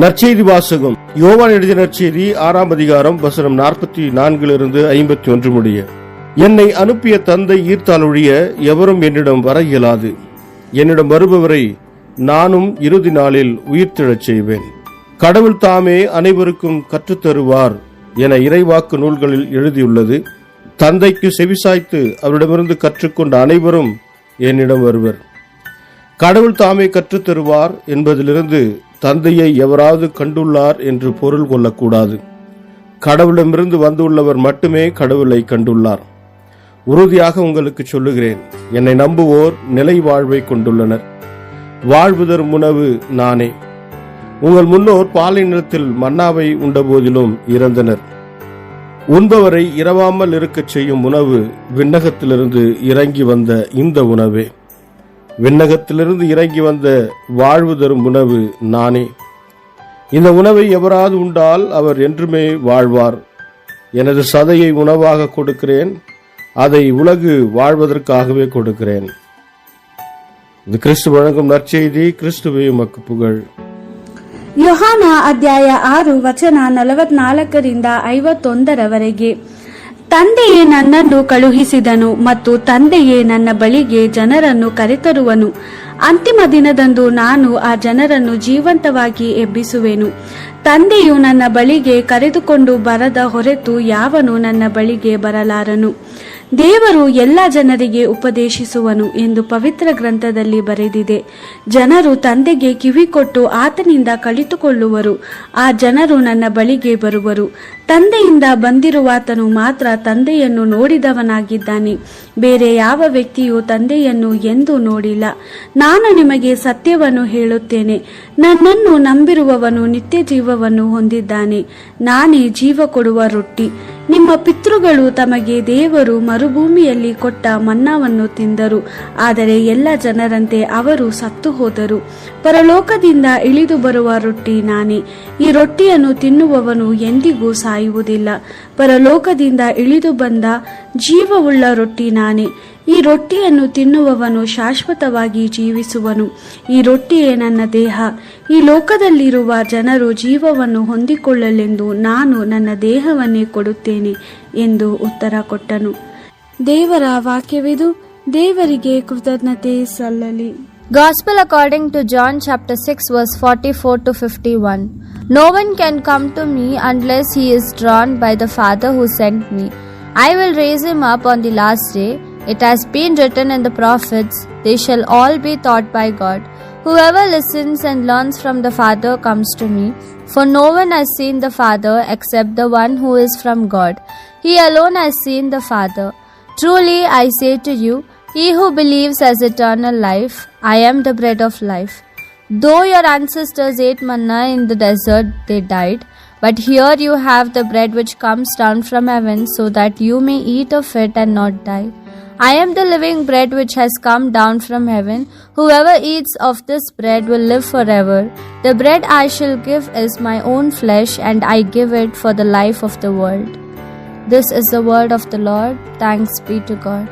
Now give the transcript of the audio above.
நற்செய்தி வாசகம். யோவான் எழுதிய நற்செய்தி 6ஆம் அதிகாரம் வசனம் 44 51 முடிய. என்னை அனுப்பிய தந்தை ஈர்த்தால் ஒழிய எவரும் என்னிடம் வர இயலாது. என்னிடம் வருபவரை நானும் இறுதி நாளில் உயிர்த்தெழச் செய்வேன். கடவுள் தாமே அனைவருக்கும் கற்றுத்தருவார் என இறைவாக்கு நூல்களில் எழுதியுள்ளது. தந்தைக்கு செவிசாய்த்து அவரிடமிருந்து கற்றுக்கொண்ட அனைவரும் என்னிடம் வருவர். கடவுள் தாமே கற்றுத்தருவார் என்பதிலிருந்து தந்தையை எவராவது கண்டுள்ளார் என்று பொருள் கொள்ளக்கூடாது. கடவுளிடமிருந்து வந்துள்ளவர் மட்டுமே கடவுளை கண்டுள்ளார். உறுதியாக உங்களுக்கு சொல்லுகிறேன், என்னை நம்புவோர் நிலை வாழ்வை கொண்டுள்ளனர். வாழ்வு தரும் உணவு நானே. உங்கள் முன்னோர் பாலை நிலத்தில் மன்னாவை உண்ட போதிலும் இறந்தனர். உண்பவரை இரவாமல் இருக்கச் செய்யும் உணவு விண்ணகத்திலிருந்து இறங்கி வந்த இந்த உணவே. விண்ணகத்திலிருந்து இறங்கி வந்த வாழ்வு தரும் உணவு நானே. இந்த உணவை எவராது உண்டால் அவர் என்றுமே வாழ்வார். எனது சதையை உணவாக கொடுக்கிறேன், அதை உலகு வாழ்வதற்காகவே கொடுக்கிறேன். இது கிறிஸ்து வழங்கும் நற்செய்தி. கிறிஸ்துவே உமக்கு புகழ். ಯೋಹಾನ ಅಧ್ಯಾಯ 6 ವಚನ 44 51 ತಂದೆಯೇ ನನ್ನನ್ನು ಕಳುಹಿಸಿದನು ಮತ್ತು ತಂದೆಯೇ ನನ್ನ ಬಳಿಗೆ ಜನರನ್ನು ಕರೆತರುವನು. ಅಂತಿಮ ದಿನದಂದು ನಾನು ಆ ಜನರನ್ನು ಜೀವಂತವಾಗಿ ಎಬ್ಬಿಸುವೆನು. ತಂದೆಯು ನನ್ನ ಬಳಿಗೆ ಕರೆದುಕೊಂಡು ಬರದ ಹೊರತು ಯಾವನು ನನ್ನ ಬಳಿಗೆ ಬರಲಾರನು. ದೇವರು ಎಲ್ಲ ಜನರಿಗೆ ಉಪದೇಶಿಸುವನು ಎಂದು ಪವಿತ್ರ ಗ್ರಂಥದಲ್ಲಿ ಬರೆದಿದೆ. ಜನರು ತಂದೆಗೆ ಕಿವಿಕೊಟ್ಟು ಆತನಿಂದ ಕಲಿತುಕೊಳ್ಳುವರು. ಆ ಜನರು ನನ್ನ ಬಳಿಗೆ ಬರುವರು. ತಂದೆಯಿಂದ ಬಂದಿರುವಾತನು ಮಾತ್ರ ತಂದೆಯನ್ನು ನೋಡಿದವನಾಗಿದ್ದಾನೆ. ಬೇರೆ ಯಾವ ವ್ಯಕ್ತಿಯು ತಂದೆಯನ್ನು ಎಂದೂ ನೋಡಿಲ್ಲ. ನಾನು ನಿಮಗೆ ಸತ್ಯವನ್ನು ಹೇಳುತ್ತೇನೆ, ನನ್ನನ್ನು ನಂಬಿರುವವನು ನಿತ್ಯ ಜೀವವನ್ನು ಹೊಂದಿದ್ದಾನೆ. ನಾನೇ ಜೀವ ಕೊಡುವ ರೊಟ್ಟಿ. ನಿಮ್ಮ ಪಿತೃಗಳು ತಮಗೆ ದೇವರು ಮರುಭೂಮಿಯಲ್ಲಿ ಕೊಟ್ಟ ಮನ್ನಾವನ್ನು ತಿಂದರು, ಆದರೆ ಎಲ್ಲ ಜನರಂತೆ ಅವರು ಸತ್ತು ಹೋದರು. ಪರಲೋಕದಿಂದ ಇಳಿದು ಬರುವ ರೊಟ್ಟಿ ನಾನೇ. ಈ ರೊಟ್ಟಿಯನ್ನು ತಿನ್ನುವವನು ಎಂದಿಗೂ ಸಾಯುವುದಿಲ್ಲ. ಪರಲೋಕದಿಂದ ಇಳಿದು ಬಂದ ಜೀವವುಳ್ಳ ರೊಟ್ಟಿ ನಾನೇ. ಈ ರೊಟ್ಟಿಯನ್ನು ತಿನ್ನುವವನು ಶಾಶ್ವತವಾಗಿ ಜೀವಿಸುವನು. ಈ ರೊಟ್ಟಿಯೇ ನನ್ನ ದೇಹ. ಈ ಲೋಕದಲ್ಲಿರುವ ಜನರು ಜೀವವನ್ನು ಹೊಂದಿಕೊಳ್ಳಲೆಂದು ನಾನು ನನ್ನ ದೇಹವನ್ನೇ ಕೊಡುತ್ತೇನೆ ಎಂದು ಉತ್ತರ ಕೊಟ್ಟನು. ದೇವರ ವಾಕ್ಯವಿದು. ದೇವರಿಗೆ ಕೃತಜ್ಞತೆ ಸಲ್ಲಲಿ. Gospel according to John chapter 6 verse 44 to 51. No one can come to me unless he is drawn by the Father who sent me. I will raise him up on the last day. It has been written in the prophets, they shall all be taught by God. Whoever listens and learns from the Father comes to me. For no one has seen the Father except the one who is from God. He alone has seen the Father. Truly I say to you, he who believes has eternal life. I am the bread of life. Though your ancestors ate manna in the desert, they died. But here you have the bread which comes down from heaven, so that you may eat of it and not die. I am the living bread which has come down from heaven. Whoever eats of this bread will live forever. The bread I shall give is my own flesh, and I give it for the life of the world. This is the word of the Lord. Thanks be to God.